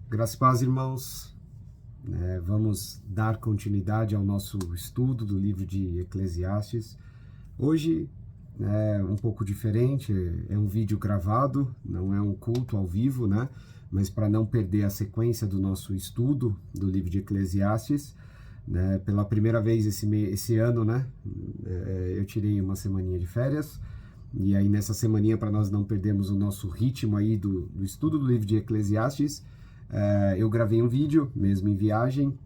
Graças e paz, irmãos. Vamos dar continuidade ao nosso estudo do livro de Eclesiastes. Hoje é um pouco diferente, é um vídeo gravado, não é um culto ao vivo, né? Mas para não perder a sequência do nosso estudo do livro de Eclesiastes, né? Pela primeira vez esse ano, né? Eu tirei uma semaninha de férias. E aí nessa semaninha, para nós não perdermos o nosso ritmo aí do estudo do livro de Eclesiastes, eu gravei um vídeo, mesmo em viagem,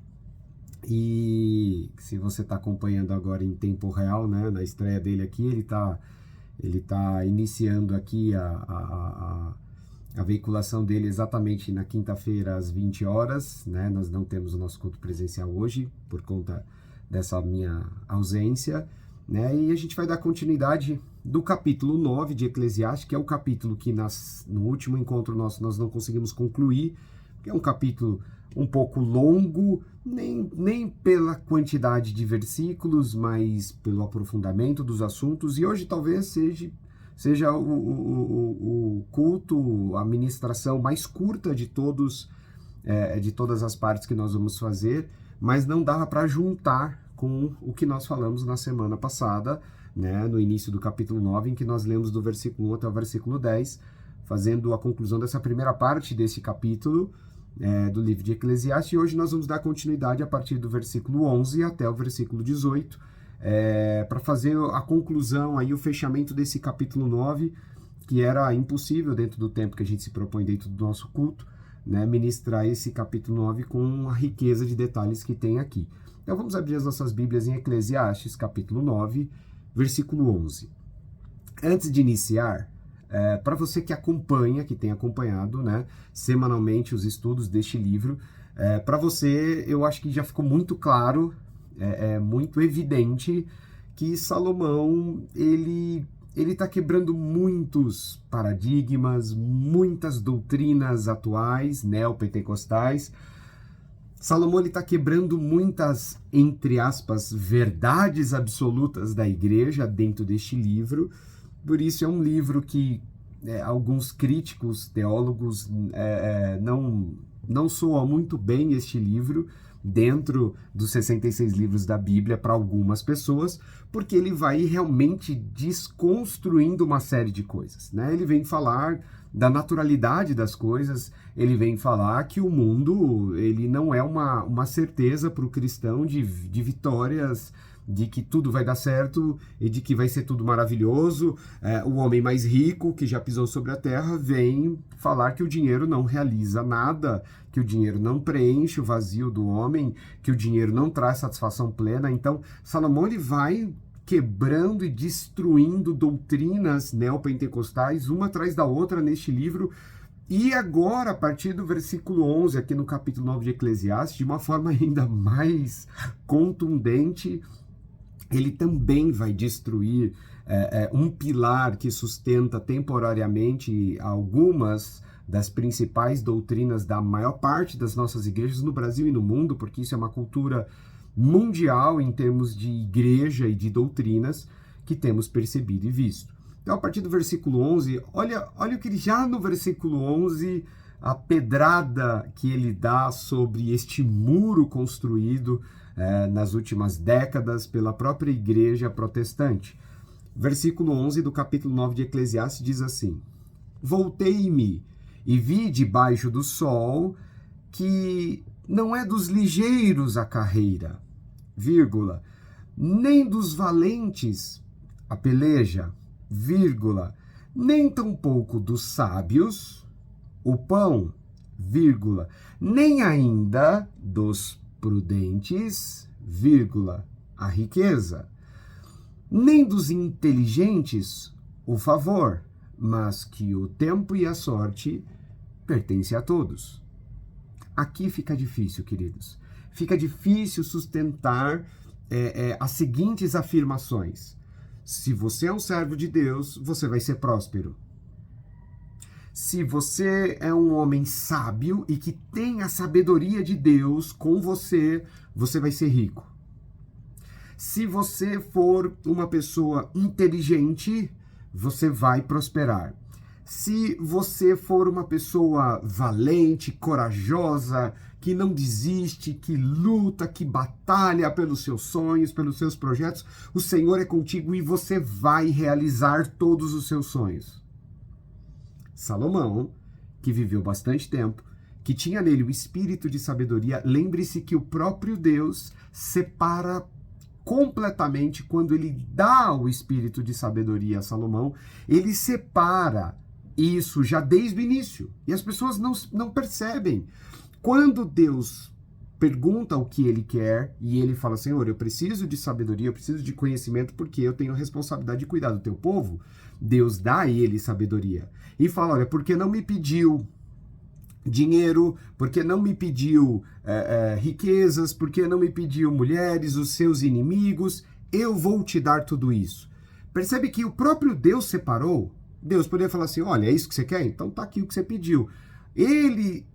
e se você está acompanhando agora em tempo real, né, na estreia dele aqui, ele tá iniciando aqui a veiculação dele exatamente na quinta-feira às 20 horas, né? Nós não temos o nosso culto presencial hoje por conta dessa minha ausência, né? E a gente vai dar continuidade do capítulo 9 de Eclesiastes, que é o capítulo que no último encontro nosso nós não conseguimos concluir, que é um capítulo um pouco longo, nem pela quantidade de versículos, mas pelo aprofundamento dos assuntos, e hoje talvez seja o culto, a ministração mais curta de todas as partes que nós vamos fazer, mas não dava para juntar com o que nós falamos na semana passada, né, no início do capítulo 9, em que nós lemos do versículo 1 até o versículo 10, fazendo a conclusão dessa primeira parte desse capítulo do livro de Eclesiastes, e hoje nós vamos dar continuidade a partir do versículo 11 até o versículo 18, para fazer a conclusão, aí, o fechamento desse capítulo 9, que era impossível dentro do tempo que a gente se propõe dentro do nosso culto, né, ministrar esse capítulo 9 com a riqueza de detalhes que tem aqui. Então vamos abrir as nossas Bíblias em Eclesiastes, capítulo 9, versículo 11. Antes de iniciar, para você que acompanha, que tem acompanhado, né, semanalmente os estudos deste livro, para você eu acho que já ficou muito claro, muito evidente que Salomão, ele está quebrando muitos paradigmas, muitas doutrinas atuais, neopentecostais. Salomão está quebrando muitas, entre aspas, verdades absolutas da igreja dentro deste livro. Por isso é um livro que alguns críticos, teólogos, não soam muito bem este livro dentro dos 66 livros da Bíblia para algumas pessoas, porque ele vai realmente desconstruindo uma série de coisas, né? Ele vem falar da naturalidade das coisas, ele vem falar que o mundo ele não é uma certeza para o cristão de vitórias, de que tudo vai dar certo e de que vai ser tudo maravilhoso. O homem mais rico, que já pisou sobre a terra, vem falar que o dinheiro não realiza nada, que o dinheiro não preenche o vazio do homem, que o dinheiro não traz satisfação plena. Então, Salomão ele vai quebrando e destruindo doutrinas neopentecostais, uma atrás da outra neste livro. E agora, a partir do versículo 11, aqui no capítulo 9 de Eclesiastes, de uma forma ainda mais contundente, ele também vai destruir um pilar que sustenta temporariamente algumas das principais doutrinas da maior parte das nossas igrejas no Brasil e no mundo, porque isso é uma cultura mundial em termos de igreja e de doutrinas que temos percebido e visto. Então, a partir do versículo 11, olha o que ele já no versículo 11, a pedrada que ele dá sobre este muro construído nas últimas décadas pela própria igreja protestante. Versículo 11 do capítulo 9 de Eclesiastes diz assim: Voltei-me e vi debaixo do sol que não é dos ligeiros a carreira, vírgula, nem dos valentes a peleja, vírgula, nem tampouco dos sábios o pão, vírgula, nem ainda dos prudentes, vírgula, a riqueza, nem dos inteligentes o favor, mas que o tempo e a sorte pertencem a todos. Aqui fica difícil, queridos. Fica difícil sustentar as seguintes afirmações. Se você é um servo de Deus, você vai ser próspero. Se você é um homem sábio e que tem a sabedoria de Deus com você, você vai ser rico. Se você for uma pessoa inteligente, você vai prosperar. se você for uma pessoa valente, corajosa, que não desiste, que luta, que batalha pelos seus sonhos, pelos seus projetos, o Senhor é contigo e você vai realizar todos os seus sonhos. Salomão, que viveu bastante tempo, que tinha nele o espírito de sabedoria, lembre-se que o próprio Deus separa completamente, quando ele dá o espírito de sabedoria a Salomão, ele separa isso já desde o início. E as pessoas não percebem. Quando Deus pergunta o que ele quer e ele fala, Senhor, eu preciso de sabedoria, eu preciso de conhecimento porque eu tenho a responsabilidade de cuidar do teu povo, Deus dá a ele sabedoria. E fala, olha, porque não me pediu dinheiro, porque não me pediu riquezas, porque não me pediu mulheres, os seus inimigos, eu vou te dar tudo isso. Percebe que o próprio Deus separou. Deus poderia falar assim, olha, é isso que você quer? Então tá aqui o que você pediu. Ele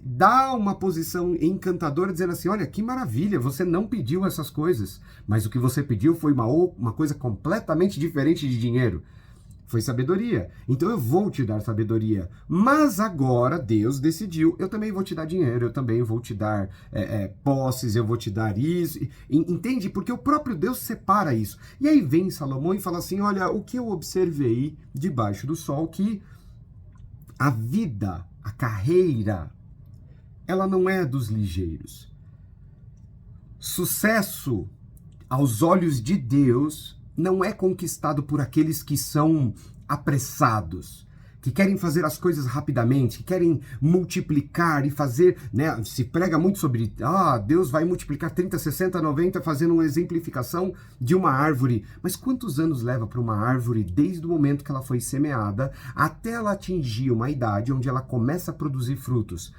dá uma posição encantadora dizendo assim, olha, que maravilha, você não pediu essas coisas, mas o que você pediu foi uma coisa completamente diferente de dinheiro. Foi sabedoria. Então eu vou te dar sabedoria. Mas agora Deus decidiu, eu também vou te dar dinheiro, eu também vou te dar posses, eu vou te dar isso. Entende? Porque o próprio Deus separa isso. E aí vem Salomão e fala assim, olha, o que eu observei debaixo do sol, que a vida, a carreira, ela não é dos ligeiros. Sucesso, aos olhos de Deus, não é conquistado por aqueles que são apressados, que querem fazer as coisas rapidamente, que querem multiplicar e fazer, né? Se prega muito sobre, Deus vai multiplicar 30, 60, 90, fazendo uma exemplificação de uma árvore. Mas quantos anos leva para uma árvore, desde o momento que ela foi semeada, até ela atingir uma idade onde ela começa a produzir frutos?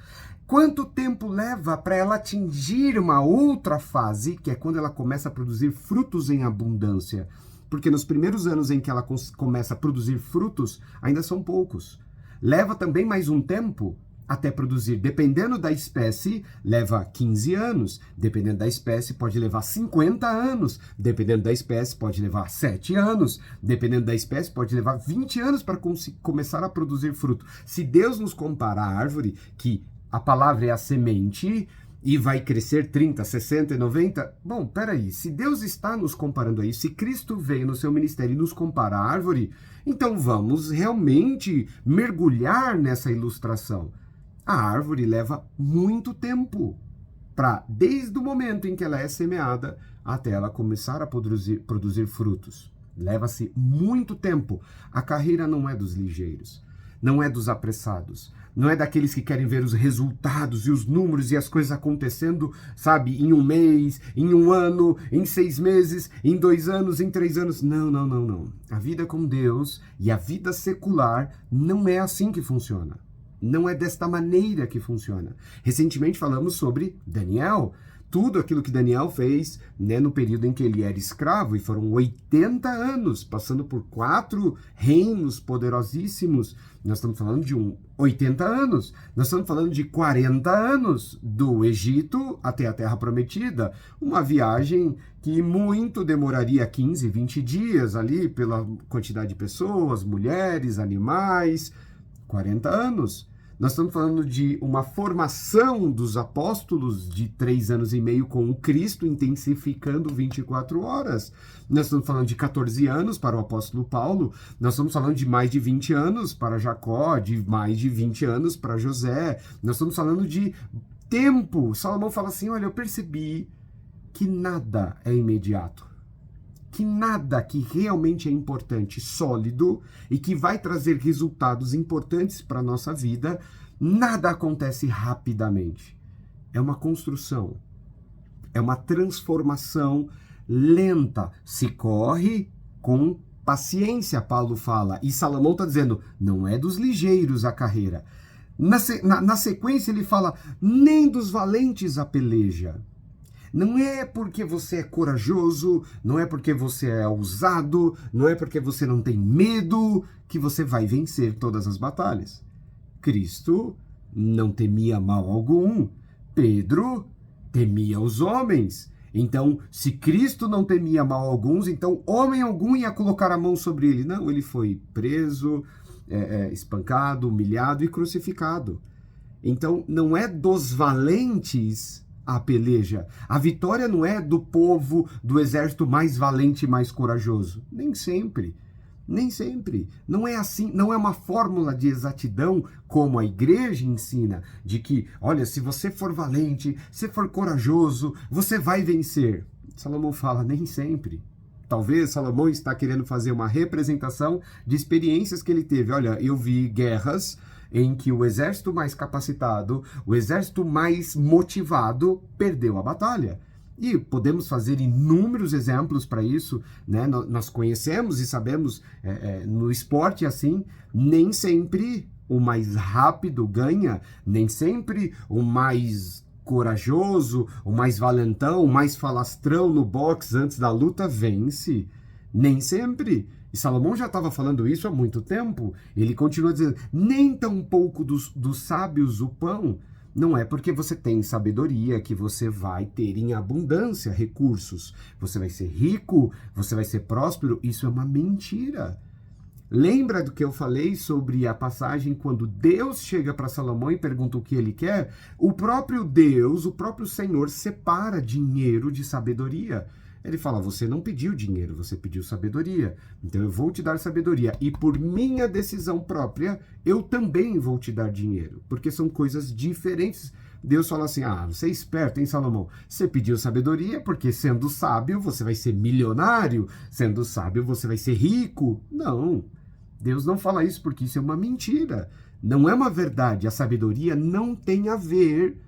Quanto tempo leva para ela atingir uma outra fase, que é quando ela começa a produzir frutos em abundância? Porque nos primeiros anos em que ela começa a produzir frutos, ainda são poucos. Leva também mais um tempo até produzir. Dependendo da espécie, leva 15 anos. Dependendo da espécie, pode levar 50 anos. Dependendo da espécie, pode levar 7 anos. Dependendo da espécie, pode levar 20 anos para começar a produzir fruto. Se Deus nos compara à árvore, que a palavra é a semente, e vai crescer 30, 60 e 90? Bom, peraí, se Deus está nos comparando a isso, se Cristo veio no seu ministério e nos compara à árvore, então vamos realmente mergulhar nessa ilustração. A árvore leva muito tempo desde o momento em que ela é semeada até ela começar a produzir frutos. Leva-se muito tempo. A carreira não é dos ligeiros, não é dos apressados. Não é daqueles que querem ver os resultados e os números e as coisas acontecendo, sabe, em um mês, em um ano, em 6 meses, em 2 anos, em 3 anos. Não, não, não, não. A vida com Deus e a vida secular não é assim que funciona. Não é desta maneira que funciona. Recentemente falamos sobre Daniel. Tudo aquilo que Daniel fez, né, no período em que ele era escravo, e foram 80 anos, passando por 4 reinos poderosíssimos. Nós estamos falando de 80 anos. Nós estamos falando de 40 anos do Egito até a Terra Prometida. Uma viagem que muito demoraria 15, 20 dias ali, pela quantidade de pessoas, mulheres, animais. 40 anos. Nós estamos falando de uma formação dos apóstolos de 3 anos e meio com o Cristo, intensificando 24 horas. Nós estamos falando de 14 anos para o apóstolo Paulo. Nós estamos falando de mais de 20 anos para Jacó, de mais de 20 anos para José. Nós estamos falando de tempo. Salomão fala assim, olha, eu percebi que nada é imediato. Que nada que realmente é importante, sólido e que vai trazer resultados importantes para a nossa vida, nada acontece rapidamente. É uma construção, é uma transformação lenta. Se corre com paciência, Paulo fala. E Salomão está dizendo, não é dos ligeiros a carreira. Na sequência ele fala, nem dos valentes a peleja. Não é porque você é corajoso, não é porque você é ousado, não é porque você não tem medo que você vai vencer todas as batalhas. Cristo não temia mal algum. Pedro temia os homens. Então, se Cristo não temia mal alguns, então homem algum ia colocar a mão sobre ele. Não, ele foi preso, espancado, humilhado e crucificado. Então, não é dos valentes a peleja. A vitória não é do povo, do exército mais valente e mais corajoso. Nem sempre. Nem sempre. Não é assim, não é uma fórmula de exatidão como a igreja ensina, de que, olha, se você for valente, se for corajoso, você vai vencer. Salomão fala, nem sempre. Talvez Salomão está querendo fazer uma representação de experiências que ele teve. Olha, eu vi guerras em que o exército mais capacitado, o exército mais motivado, perdeu a batalha. E podemos fazer inúmeros exemplos para isso, né? Nós conhecemos e sabemos, no esporte assim, nem sempre o mais rápido ganha, nem sempre o mais corajoso, o mais valentão, o mais falastrão no boxe antes da luta vence. Nem sempre. E Salomão já estava falando isso há muito tempo. Ele continua dizendo, nem tão pouco dos sábios o pão. Não é porque você tem sabedoria que você vai ter em abundância recursos. Você vai ser rico, você vai ser próspero. Isso é uma mentira. Lembra do que eu falei sobre a passagem quando Deus chega para Salomão e pergunta o que ele quer? O próprio Deus, o próprio Senhor, separa dinheiro de sabedoria. Ele fala, você não pediu dinheiro, você pediu sabedoria. Então eu vou te dar sabedoria. E por minha decisão própria, eu também vou te dar dinheiro. Porque são coisas diferentes. Deus fala assim, você é esperto, hein, Salomão? Você pediu sabedoria porque sendo sábio você vai ser milionário. Sendo sábio você vai ser rico. Não. Deus não fala isso porque isso é uma mentira. Não é uma verdade. A sabedoria não tem a ver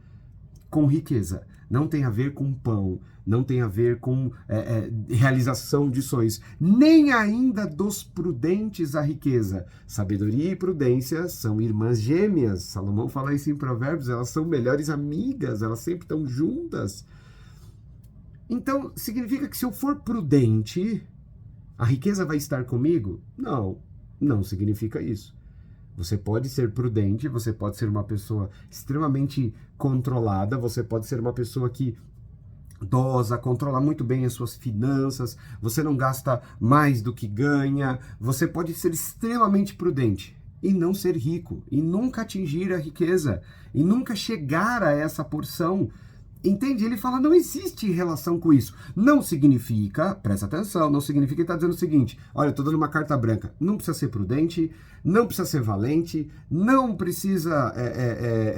com riqueza. Não tem a ver com pão, não tem a ver com realização de sonhos, nem ainda dos prudentes a riqueza. Sabedoria e prudência são irmãs gêmeas. Salomão fala isso em Provérbios, elas são melhores amigas, elas sempre estão juntas. Então, significa que se eu for prudente, a riqueza vai estar comigo? Não, não significa isso. Você pode ser prudente, você pode ser uma pessoa extremamente controlada, você pode ser uma pessoa que dosa, controla muito bem as suas finanças, você não gasta mais do que ganha, você pode ser extremamente prudente e não ser rico, e nunca atingir a riqueza, e nunca chegar a essa porção. Entende? Ele fala, não existe relação com isso. Não significa, presta atenção, não significa que ele está dizendo o seguinte, olha, eu estou dando uma carta branca, não precisa ser prudente, não precisa ser valente, não precisa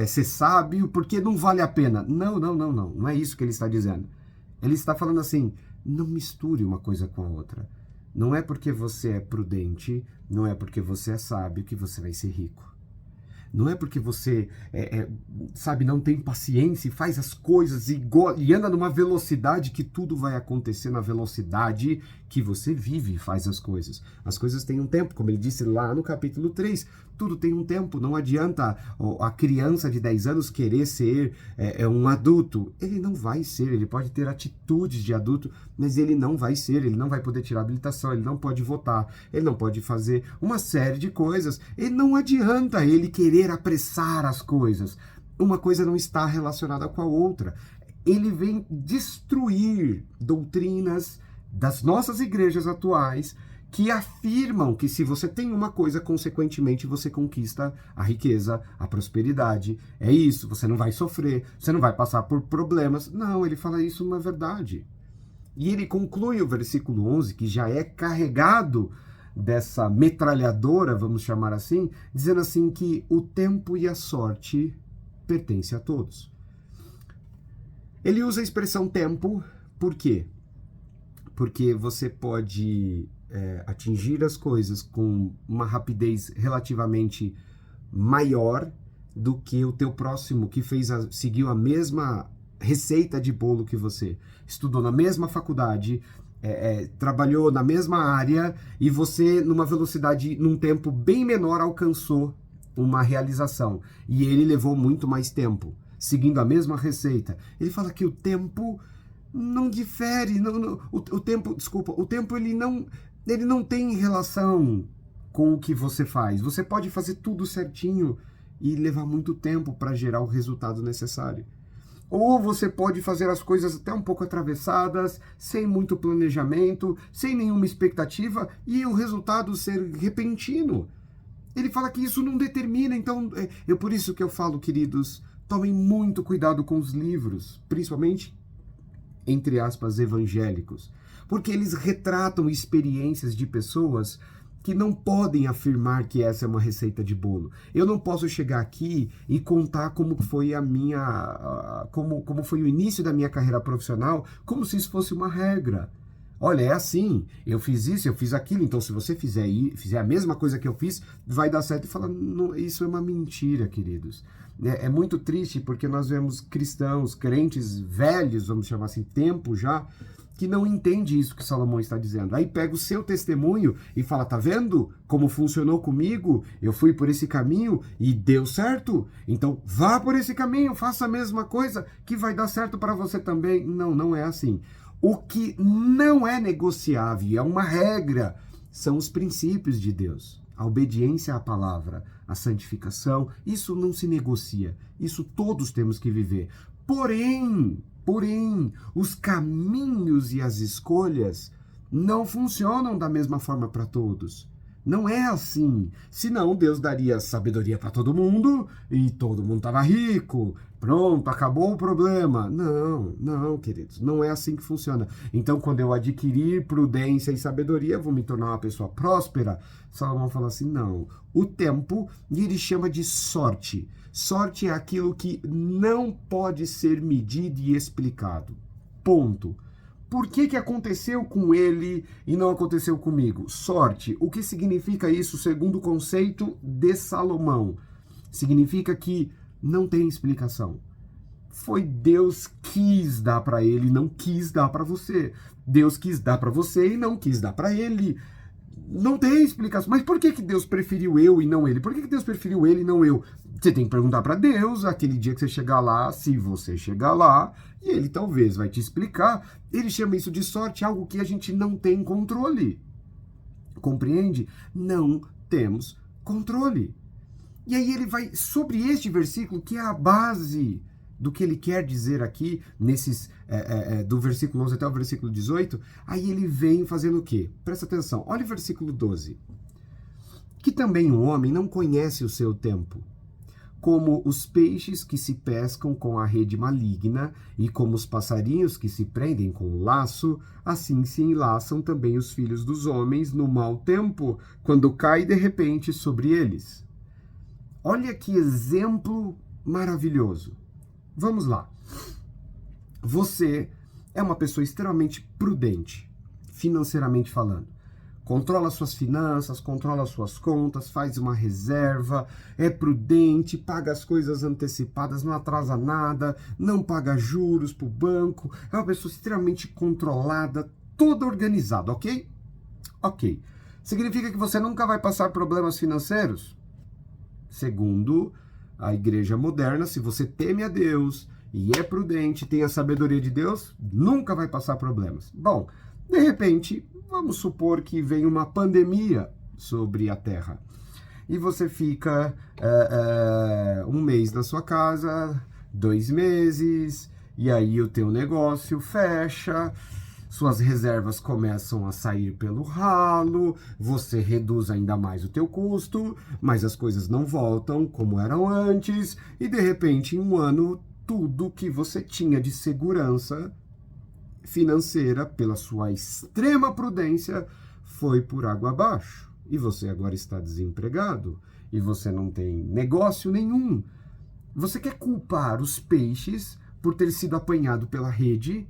ser sábio, porque não vale a pena. Não é isso que ele está dizendo. Ele está falando assim, não misture uma coisa com a outra. Não é porque você é prudente, não é porque você é sábio que você vai ser rico. Não é porque você, não tem paciência e faz as coisas e anda numa velocidade que tudo vai acontecer na velocidade que você vive e faz as coisas. As coisas têm um tempo, como ele disse lá no capítulo 3. Tudo tem um tempo, não adianta a criança de 10 anos querer ser um adulto. Ele não vai ser, ele pode ter atitudes de adulto, mas ele não vai ser, ele não vai poder tirar habilitação, ele não pode votar, ele não pode fazer uma série de coisas. E não adianta ele querer apressar as coisas. Uma coisa não está relacionada com a outra. Ele vem destruir doutrinas das nossas igrejas atuais que afirmam que se você tem uma coisa, consequentemente você conquista a riqueza, a prosperidade. É isso, você não vai sofrer, você não vai passar por problemas. Não, ele fala isso não é verdade. E ele conclui o versículo 11, que já é carregado dessa metralhadora, vamos chamar assim, dizendo assim que o tempo e a sorte pertencem a todos. Ele usa a expressão tempo, por quê? Porque você pode atingir as coisas com uma rapidez relativamente maior do que o teu próximo que seguiu a mesma receita de bolo que você, estudou na mesma faculdade, trabalhou na mesma área e você, numa velocidade, num tempo bem menor, alcançou uma realização. E ele levou muito mais tempo, seguindo a mesma receita. Ele fala que o tempo não difere, o tempo ele não tem relação com o que você faz. Você pode fazer tudo certinho e levar muito tempo para gerar o resultado necessário. Ou você pode fazer as coisas até um pouco atravessadas, sem muito planejamento, sem nenhuma expectativa, e o resultado ser repentino. Ele fala que isso não determina. Então, por isso que eu falo, queridos, tomem muito cuidado com os livros, principalmente, entre aspas, evangélicos, porque eles retratam experiências de pessoas que não podem afirmar que essa é uma receita de bolo. Eu não posso chegar aqui e contar como foi como foi o início da minha carreira profissional, como se isso fosse uma regra. Olha, é assim, eu fiz isso, eu fiz aquilo, então se você fizer a mesma coisa que eu fiz, vai dar certo. E fala, não, isso é uma mentira, queridos. É muito triste porque nós vemos cristãos, crentes velhos, vamos chamar assim, tempo já, que não entende isso que Salomão está dizendo. Aí pega o seu testemunho e fala, tá vendo como funcionou comigo? Eu fui por esse caminho e deu certo. Então vá por esse caminho, faça a mesma coisa que vai dar certo para você também. Não, não é assim. O que não é negociável, é uma regra, são os princípios de Deus. A obediência à palavra, a santificação, isso não se negocia. Isso todos temos que viver. Porém, os caminhos e as escolhas não funcionam da mesma forma para todos. Não é assim. Senão Deus daria sabedoria para todo mundo e todo mundo estava rico. Pronto, acabou o problema. Não, queridos, não é assim que funciona. Então, quando eu adquirir prudência e sabedoria, vou me tornar uma pessoa próspera. Salomão fala assim, não. O tempo, e ele chama de sorte. Sorte é aquilo que não pode ser medido e explicado. Ponto. Por que aconteceu com ele e não aconteceu comigo? Sorte. O que significa isso segundo o conceito de Salomão? Significa que não tem explicação. Foi Deus quis dar para ele e não quis dar para você. Deus quis dar para você e não quis dar para ele. Não tem explicação. Mas por que Deus preferiu eu e não ele? Por que Deus preferiu ele e não eu? Você tem que perguntar para Deus, aquele dia que você chegar lá, se você chegar lá, e ele talvez vai te explicar. Ele chama isso de sorte, algo que a gente não tem controle. Compreende? Não temos controle. E aí ele vai sobre este versículo, que é a base do que ele quer dizer aqui, do versículo 11 até o versículo 18, aí ele vem fazendo o quê? Presta atenção, olha o versículo 12. Que também o homem não conhece o seu tempo, como os peixes que se pescam com a rede maligna, e como os passarinhos que se prendem com o laço, assim se enlaçam também os filhos dos homens no mau tempo, quando cai de repente sobre eles. Olha que exemplo maravilhoso. Vamos lá. Você é uma pessoa extremamente prudente, financeiramente falando. Controla suas finanças, controla suas contas, faz uma reserva, é prudente, paga as coisas antecipadas, não atrasa nada, não paga juros para o banco. É uma pessoa extremamente controlada, toda organizada, ok? Ok. Significa que você nunca vai passar problemas financeiros? Segundo a igreja moderna, se você teme a Deus e é prudente, tem a sabedoria de Deus, nunca vai passar problemas. Bom, de repente, vamos supor que vem uma pandemia sobre a Terra e você fica um mês na sua casa, 2 meses, e aí o teu negócio fecha, suas reservas começam a sair pelo ralo, você reduz ainda mais o teu custo, mas as coisas não voltam como eram antes, e de repente, em um ano, tudo que você tinha de segurança financeira, pela sua extrema prudência, foi por água abaixo. E você agora está desempregado, e você não tem negócio nenhum. Você quer culpar os peixes por ter sido apanhado pela rede?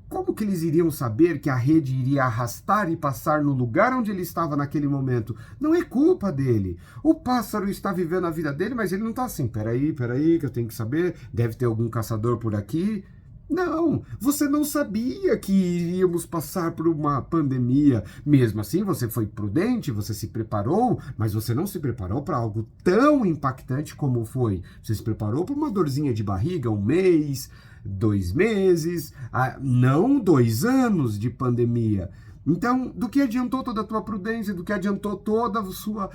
Como que eles iriam saber que a rede iria arrastar e passar no lugar onde ele estava naquele momento? Não é culpa dele. O pássaro está vivendo a vida dele, mas ele não está assim. Peraí, que eu tenho que saber. Deve ter algum caçador por aqui. Não, você não sabia que iríamos passar por uma pandemia. Mesmo assim, você foi prudente, você se preparou, mas você não se preparou para algo tão impactante como foi. Você se preparou para uma dorzinha de barriga, 1 mês, 2 meses, não 2 anos de pandemia. Então, do que adiantou toda a tua prudência, do que adiantou toda a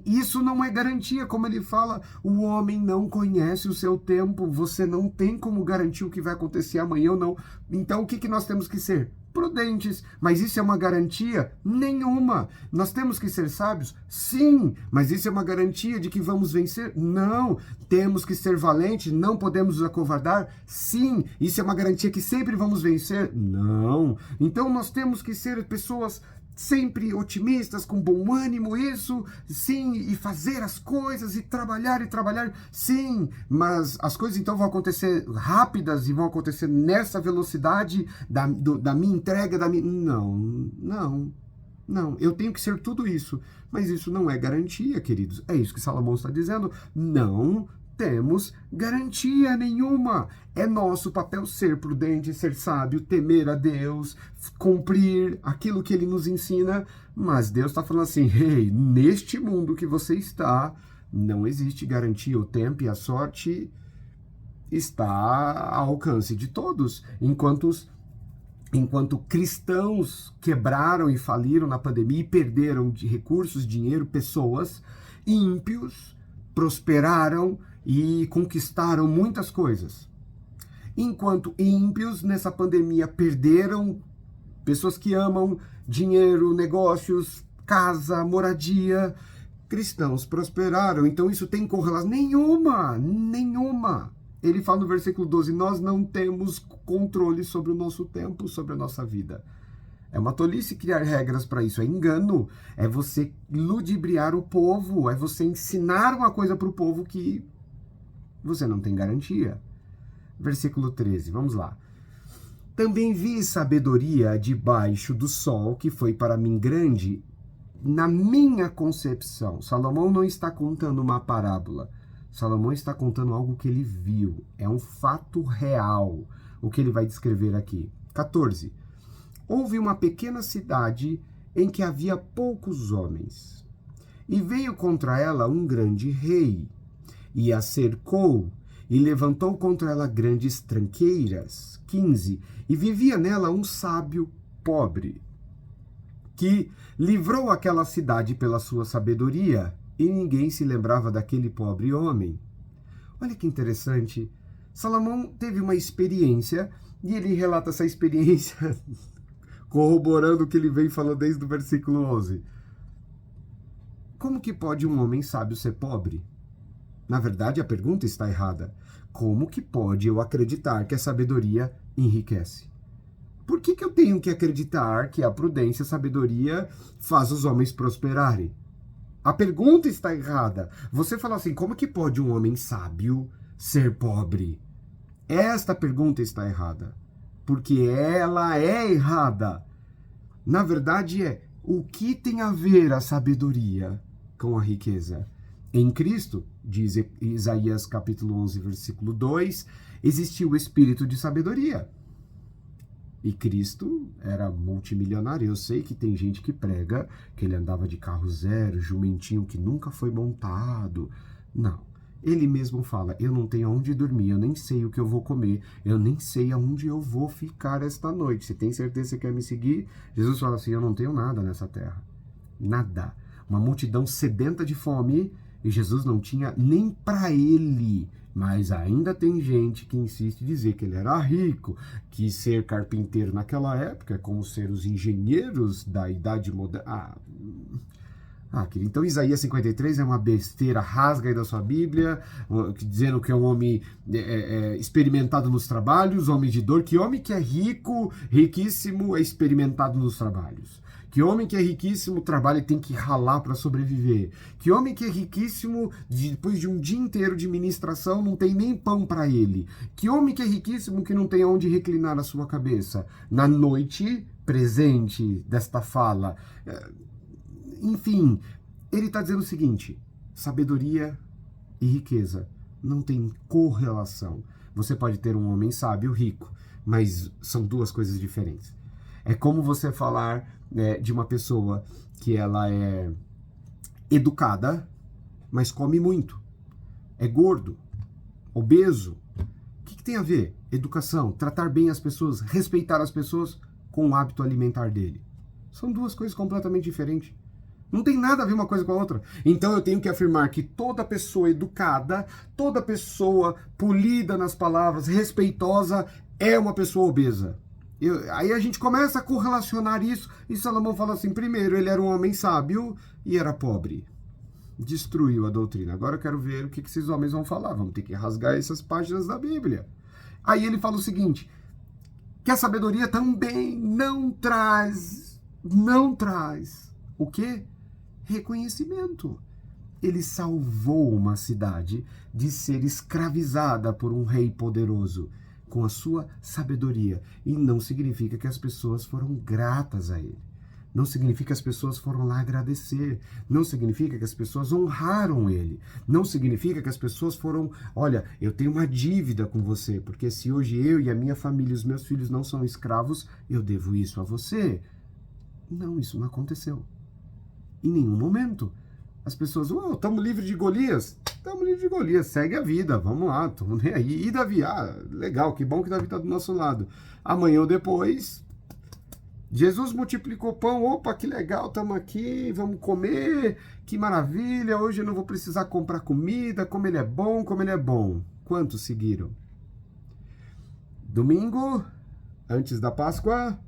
Isso não é garantia, como ele fala, o homem não conhece o seu tempo, você não tem como garantir o que vai acontecer amanhã ou não. Então, o que nós temos que ser? prudentes. Mas isso é uma garantia? Nenhuma. Nós temos que ser sábios? Sim. Mas isso é uma garantia de que vamos vencer? Não. Temos que ser valentes? Não podemos nos acovardar? Sim. Isso é uma garantia que sempre vamos vencer? Não. Então nós temos que ser pessoas sempre otimistas, com bom ânimo, isso, sim, e fazer as coisas, e trabalhar, sim, mas as coisas então vão acontecer rápidas e vão acontecer nessa velocidade da minha entrega, Não, eu tenho que ser tudo isso, mas isso não é garantia, queridos, é isso que Salomão está dizendo, não temos garantia nenhuma. É nosso papel ser prudente, ser sábio, temer a Deus, cumprir aquilo que Ele nos ensina, mas Deus está falando assim, hey, neste mundo que você está, não existe garantia. O tempo e a sorte está ao alcance de todos. Enquanto cristãos quebraram e faliram na pandemia e perderam de recursos, dinheiro, pessoas, ímpios prosperaram e conquistaram muitas coisas. Enquanto ímpios nessa pandemia perderam pessoas que amam dinheiro, negócios, casa, moradia, cristãos prosperaram. Então isso tem correlação nenhuma. Ele fala no versículo 12, nós não temos controle sobre o nosso tempo, sobre a nossa vida. É uma tolice criar regras para isso, é engano, é você ludibriar o povo, é você ensinar uma coisa para o povo que você não tem garantia. Versículo 13, vamos lá. Também vi sabedoria debaixo do sol, que foi para mim grande, na minha concepção. Salomão não está contando uma parábola. Salomão está contando algo que ele viu. É um fato real, o que ele vai descrever aqui. 14. Houve uma pequena cidade em que havia poucos homens. E veio contra ela um grande rei, e a cercou, e levantou contra ela grandes tranqueiras. 15. E vivia nela um sábio pobre, que livrou aquela cidade pela sua sabedoria, e ninguém se lembrava daquele pobre homem. Olha que interessante. Salomão teve uma experiência, e ele relata essa experiência corroborando o que ele vem falando desde o versículo 11. Como que pode um homem sábio ser pobre? Na verdade, a pergunta está errada. Como que pode eu acreditar que a sabedoria enriquece? Por que eu tenho que acreditar que a prudência e a sabedoria faz os homens prosperarem? A pergunta está errada. Você fala assim, como que pode um homem sábio ser pobre? Esta pergunta está errada. Porque ela é errada. Na verdade o que tem a ver a sabedoria com a riqueza? Em Cristo, diz Isaías capítulo 11, versículo 2, existiu o espírito de sabedoria. E Cristo era multimilionário. Eu sei que tem gente que prega que ele andava de carro zero, jumentinho que nunca foi montado. Não. Ele mesmo fala, eu não tenho aonde dormir, eu nem sei o que eu vou comer, eu nem sei aonde eu vou ficar esta noite. Você tem certeza que você quer me seguir? Jesus fala assim, eu não tenho nada nessa terra. Nada. Uma multidão sedenta de fome e Jesus não tinha nem para ele. Mas ainda tem gente que insiste em dizer que ele era rico, que ser carpinteiro naquela época é como ser os engenheiros da idade moderna. Querido, então Isaías 53 é uma besteira, rasga aí da sua Bíblia, dizendo que é um homem experimentado nos trabalhos, homem de dor. Que homem que é rico, riquíssimo, é experimentado nos trabalhos? Que homem que é riquíssimo trabalha e tem que ralar para sobreviver? Que homem que é riquíssimo, depois de um dia inteiro de ministração, não tem nem pão para ele? Que homem que é riquíssimo que não tem onde reclinar a sua cabeça? Na noite presente desta fala, enfim, ele está dizendo o seguinte, sabedoria e riqueza não tem correlação. Você pode ter um homem sábio rico, mas são duas coisas diferentes. É como você falar de uma pessoa que ela é educada, mas come muito. É gordo, obeso. O que tem a ver? Educação, tratar bem as pessoas, respeitar as pessoas com o hábito alimentar dele. São duas coisas completamente diferentes. Não tem nada a ver uma coisa com a outra. Então eu tenho que afirmar que toda pessoa educada, toda pessoa polida nas palavras, respeitosa, é uma pessoa obesa. Aí a gente começa a correlacionar isso, e Salomão fala assim, primeiro, ele era um homem sábio e era pobre. Destruiu a doutrina. Agora eu quero ver o que esses homens vão falar. Vamos ter que rasgar essas páginas da Bíblia. Aí ele fala o seguinte, que a sabedoria também não traz o quê? Reconhecimento. Ele salvou uma cidade de ser escravizada por um rei poderoso com a sua sabedoria. E não significa que as pessoas foram gratas a ele. Não significa que as pessoas foram lá agradecer. Não significa que as pessoas honraram ele. Não significa que as pessoas foram, olha, eu tenho uma dívida com você, porque se hoje eu e a minha família e os meus filhos não são escravos, eu devo isso a você. Não, isso não aconteceu. Em nenhum momento. As pessoas, estamos livres de Golias? Estamos livres de Golias, segue a vida, vamos lá, estamos nem aí. E Davi, legal, que bom que Davi está do nosso lado. Amanhã ou depois, Jesus multiplicou pão, opa, que legal, estamos aqui, vamos comer, que maravilha, hoje eu não vou precisar comprar comida, como ele é bom, como ele é bom. Quantos seguiram? Domingo, antes da Páscoa,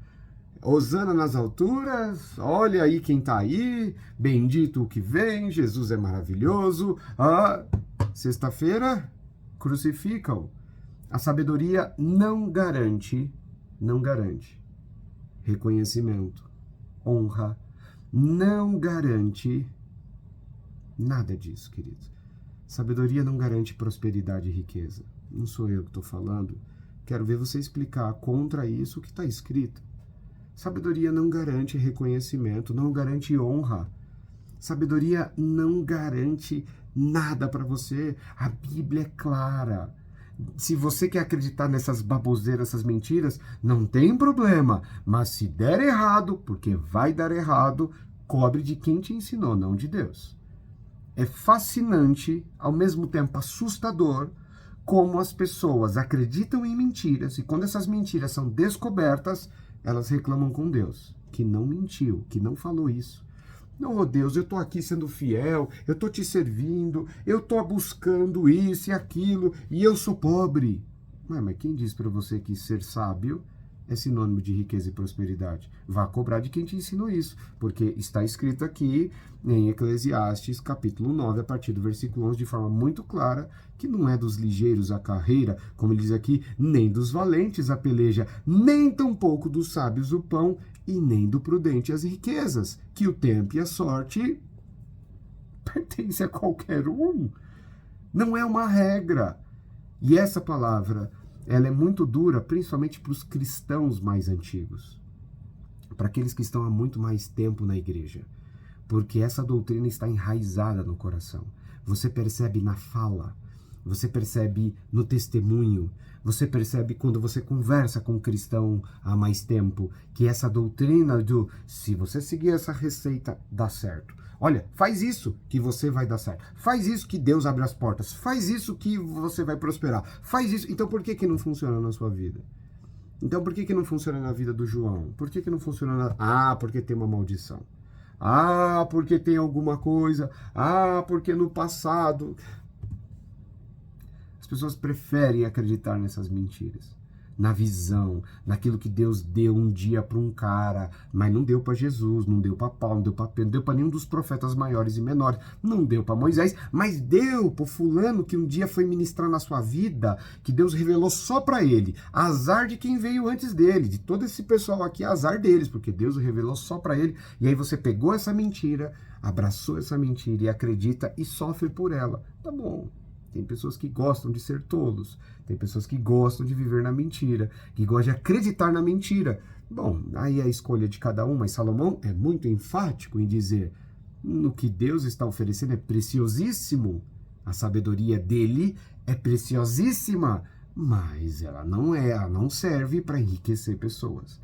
Hosana nas alturas, olha aí quem está aí, bendito o que vem, Jesus é maravilhoso. Sexta-feira, crucificam. A sabedoria não garante reconhecimento, honra, não garante nada disso, queridos. Sabedoria não garante prosperidade e riqueza. Não sou eu que estou falando. Quero ver você explicar contra isso o que está escrito. Sabedoria não garante reconhecimento, não garante honra. Sabedoria não garante nada para você. A Bíblia é clara. Se você quer acreditar nessas baboseiras, essas mentiras, não tem problema. Mas se der errado, porque vai dar errado, cobre de quem te ensinou, não de Deus. É fascinante, ao mesmo tempo assustador, como as pessoas acreditam em mentiras e quando essas mentiras são descobertas, elas reclamam com Deus, que não mentiu, que não falou isso. Não, Deus, eu estou aqui sendo fiel, eu estou te servindo, eu estou buscando isso e aquilo, e eu sou pobre. Mas quem diz para você que ser sábio é sinônimo de riqueza e prosperidade? Vá cobrar de quem te ensinou isso, porque está escrito aqui em Eclesiastes, capítulo 9, a partir do versículo 11, de forma muito clara, que não é dos ligeiros a carreira, como ele diz aqui, nem dos valentes a peleja, nem tampouco dos sábios o pão, e nem do prudente as riquezas, que o tempo e a sorte pertence a qualquer um. Não é uma regra. E essa palavra, ela é muito dura, principalmente para os cristãos mais antigos, para aqueles que estão há muito mais tempo na igreja, porque essa doutrina está enraizada no coração. Você percebe na fala, você percebe no testemunho, você percebe quando você conversa com um cristão há mais tempo, que essa doutrina do, se você seguir essa receita, dá certo. Olha, faz isso que você vai dar certo. Faz isso que Deus abre as portas. Faz isso que você vai prosperar. Faz isso. Então por que não funciona na sua vida? Então por que não funciona na vida do João? Por que não funciona na... porque tem uma maldição. Porque tem alguma coisa. Porque no passado... As pessoas preferem acreditar nessas mentiras, na visão, naquilo que Deus deu um dia para um cara, mas não deu para Jesus, não deu para Paulo, não deu para Pedro, não deu para nenhum dos profetas maiores e menores, não deu para Moisés, mas deu para o fulano que um dia foi ministrar na sua vida, que Deus revelou só para ele. Azar de quem veio antes dele, de todo esse pessoal aqui, azar deles, porque Deus revelou só para ele, e aí você pegou essa mentira, abraçou essa mentira e acredita e sofre por ela. Tá bom. Tem pessoas que gostam de ser tolos, tem pessoas que gostam de viver na mentira, que gostam de acreditar na mentira. Bom, aí é a escolha de cada um, mas Salomão é muito enfático em dizer, no que Deus está oferecendo é preciosíssimo, a sabedoria dele é preciosíssima, mas ela não serve para enriquecer pessoas,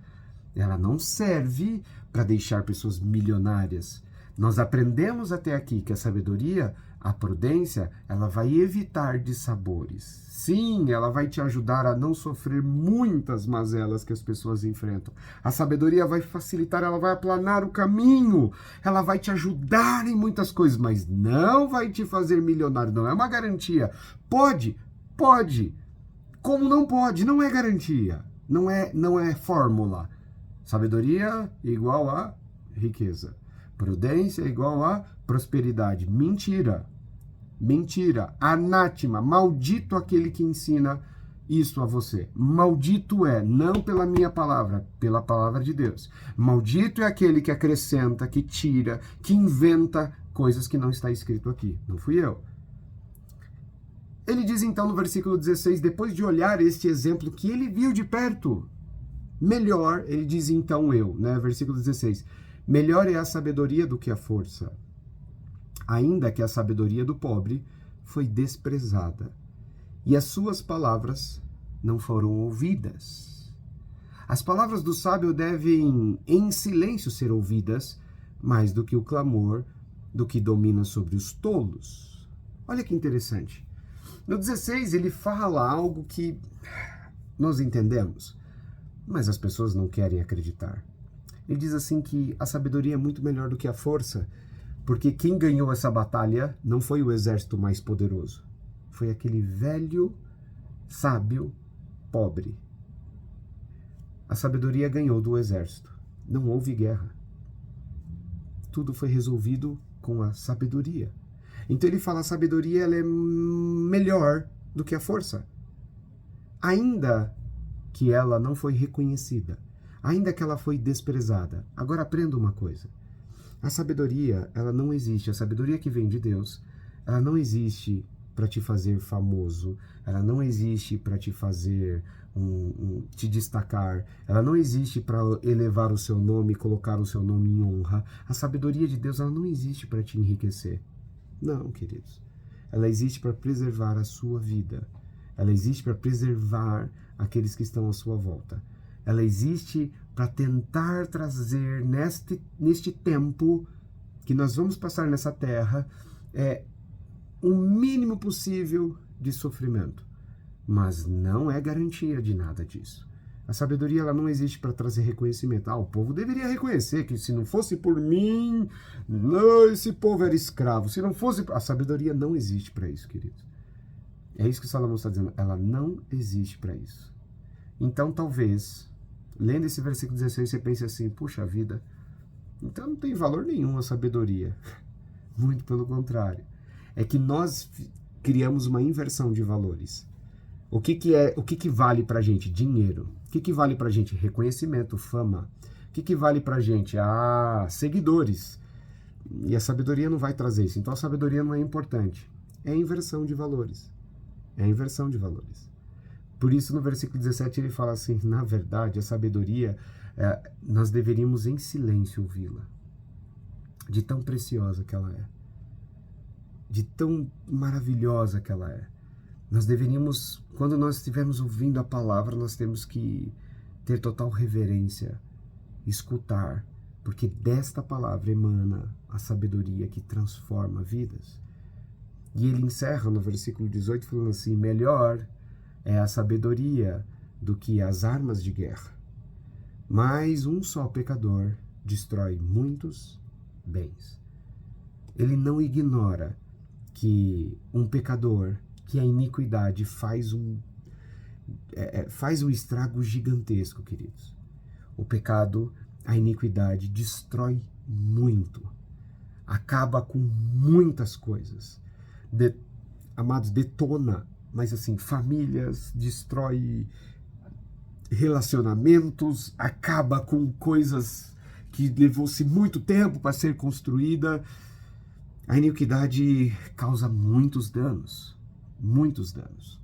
ela não serve para deixar pessoas milionárias. Nós aprendemos até aqui que a sabedoria, a prudência, ela vai evitar dissabores. Sim, ela vai te ajudar a não sofrer muitas mazelas que as pessoas enfrentam. A sabedoria vai facilitar, ela vai aplanar o caminho, ela vai te ajudar em muitas coisas, mas não vai te fazer milionário, não é uma garantia. Pode. Como não pode? Não é garantia. não é fórmula. Sabedoria igual a riqueza. Prudência igual a prosperidade. Mentira. Mentira. Anátema. Maldito aquele que ensina isso a você. Maldito é, não pela minha palavra, pela palavra de Deus. Maldito é aquele que acrescenta, que tira, que inventa coisas que não está escrito aqui. Não fui eu. Ele diz então no versículo 16, depois de olhar este exemplo que ele viu de perto, melhor, ele diz então eu, né? Versículo 16, melhor é a sabedoria do que a força, ainda que a sabedoria do pobre foi desprezada, e as suas palavras não foram ouvidas. As palavras do sábio devem em silêncio ser ouvidas, mais do que o clamor do que domina sobre os tolos. Olha que interessante. No 16 ele fala algo que nós entendemos, mas as pessoas não querem acreditar. Ele diz assim que a sabedoria é muito melhor do que a força, porque quem ganhou essa batalha não foi o exército mais poderoso, foi aquele velho, sábio, pobre. A sabedoria ganhou do exército. Não houve guerra. Tudo foi resolvido com a sabedoria. Então ele fala, a sabedoria ela é melhor do que a força. Ainda que ela não foi reconhecida, ainda que ela foi desprezada. Agora aprenda uma coisa. A sabedoria, ela não existe. A sabedoria que vem de Deus, ela não existe para te fazer famoso, ela não existe para te fazer te destacar, ela não existe para elevar o seu nome, colocar o seu nome em honra. A sabedoria de Deus, ela não existe para te enriquecer. Não, queridos. Ela existe para preservar a sua vida. Ela existe para preservar aqueles que estão à sua volta. Ela existe para tentar trazer neste tempo que nós vamos passar nessa terra o mínimo possível de sofrimento. Mas não é garantia de nada disso. A sabedoria ela não existe para trazer reconhecimento. O povo deveria reconhecer que se não fosse por mim, não, esse povo era escravo. Se não fosse... A sabedoria não existe para isso, queridos. É isso que Salomão está dizendo. Ela não existe para isso. Então, talvez, lendo esse versículo 16, você pense assim, puxa vida, então não tem valor nenhum a sabedoria. Muito pelo contrário. É que nós criamos uma inversão de valores. O que vale pra gente? Dinheiro. O que vale pra gente? Reconhecimento, fama. O que vale pra gente? Seguidores. E a sabedoria não vai trazer isso. Então a sabedoria não é importante. É a inversão de valores. É a inversão de valores. Por isso no versículo 17 ele fala assim, na verdade a sabedoria, nós deveríamos em silêncio ouvi-la. De tão preciosa que ela é. De tão maravilhosa que ela é. Nós deveríamos, quando nós estivermos ouvindo a palavra, nós temos que ter total reverência, escutar, porque desta palavra emana a sabedoria que transforma vidas. E ele encerra no versículo 18 falando assim, melhor é a sabedoria do que as armas de guerra. Mas um só pecador destrói muitos bens. Ele não ignora que um pecador, que a iniquidade faz um estrago gigantesco, queridos. O pecado, a iniquidade destrói muito. Acaba com muitas coisas. Amados, detona, mas assim, famílias, destrói relacionamentos, acaba com coisas que levou-se muito tempo para ser construída. A iniquidade causa muitos danos. Muitos danos.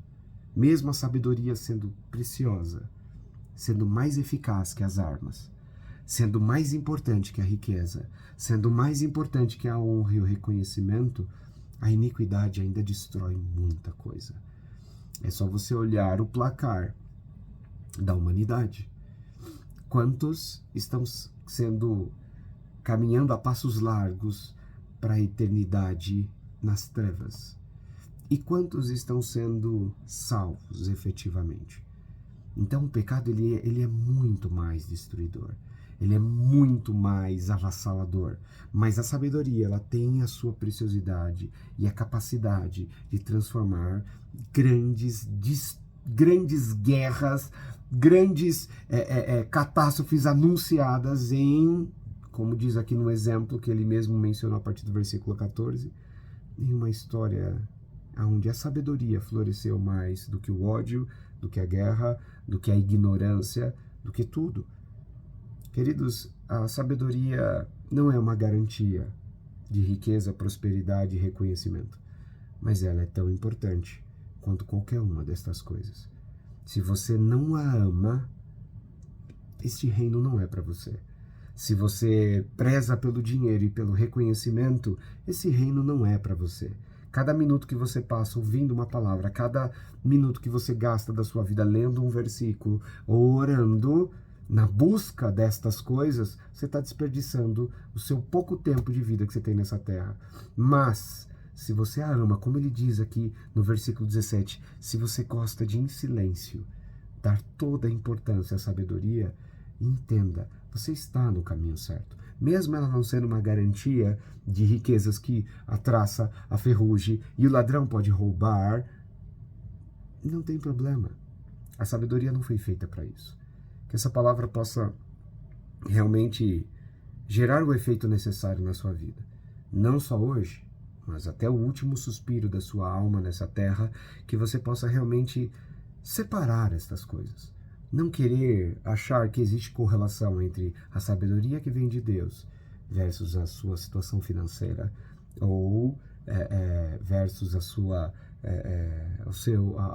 Mesmo a sabedoria sendo preciosa, sendo mais eficaz que as armas, sendo mais importante que a riqueza, sendo mais importante que a honra e o reconhecimento, a iniquidade ainda destrói muita coisa. É só você olhar o placar da humanidade. Quantos estão caminhando a passos largos para a eternidade nas trevas? E quantos estão sendo salvos efetivamente? Então o pecado ele é muito mais destruidor. Ele é muito mais avassalador. Mas a sabedoria ela tem a sua preciosidade e a capacidade de transformar grandes guerras grandes catástrofes anunciadas em, como diz aqui no exemplo que ele mesmo mencionou a partir do versículo 14, em uma história onde a sabedoria floresceu mais do que o ódio, do que a guerra, do que a ignorância, do que tudo. Queridos, a sabedoria não é uma garantia de riqueza, prosperidade e reconhecimento, mas ela é tão importante quanto qualquer uma destas coisas. Se você não a ama, este reino não é para você. Se você preza pelo dinheiro e pelo reconhecimento, esse reino não é para você. Cada minuto que você passa ouvindo uma palavra, cada minuto que você gasta da sua vida lendo um versículo ou orando, na busca destas coisas, você está desperdiçando o seu pouco tempo de vida que você tem nessa terra. Mas, se você a ama, como ele diz aqui no versículo 17, se você gosta de em silêncio dar toda a importância à sabedoria, entenda, você está no caminho certo. Mesmo ela não sendo uma garantia de riquezas que a traça, a ferrugem e o ladrão pode roubar, não tem problema. A sabedoria não foi feita para isso. Que essa palavra possa realmente gerar o efeito necessário na sua vida. Não só hoje, mas até o último suspiro da sua alma nessa terra, que você possa realmente separar estas coisas. Não querer achar que existe correlação entre a sabedoria que vem de Deus versus a sua situação financeira ou versus a sua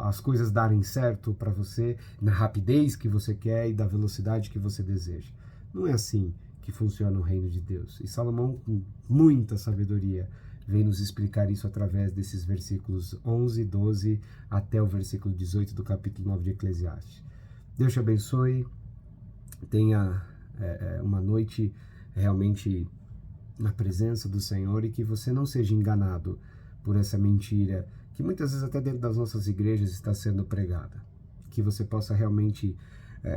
as coisas darem certo para você na rapidez que você quer e da velocidade que você deseja. Não é assim que funciona o reino de Deus. E Salomão, com muita sabedoria, vem nos explicar isso através desses versículos 11, 12 até o versículo 18 do capítulo 9 de Eclesiastes. Deus te abençoe, tenha uma noite realmente na presença do Senhor e que você não seja enganado por essa mentira que muitas vezes até dentro das nossas igrejas está sendo pregada. Que você possa realmente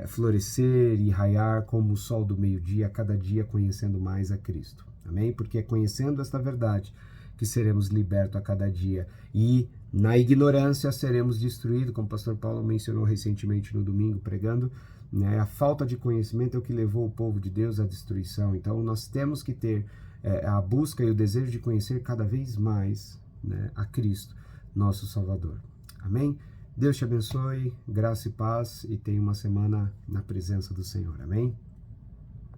florescer e raiar como o sol do meio-dia, a cada dia conhecendo mais a Cristo. Amém? Porque é conhecendo esta verdade que seremos libertos a cada dia. E na ignorância seremos destruídos, como o pastor Paulo mencionou recentemente no domingo pregando, né? A falta de conhecimento é o que levou o povo de Deus à destruição. Então nós temos que ter a busca e o desejo de conhecer cada vez mais, né, a Cristo, nosso Salvador. Amém? Deus te abençoe, graça e paz, e tenha uma semana na presença do Senhor. Amém?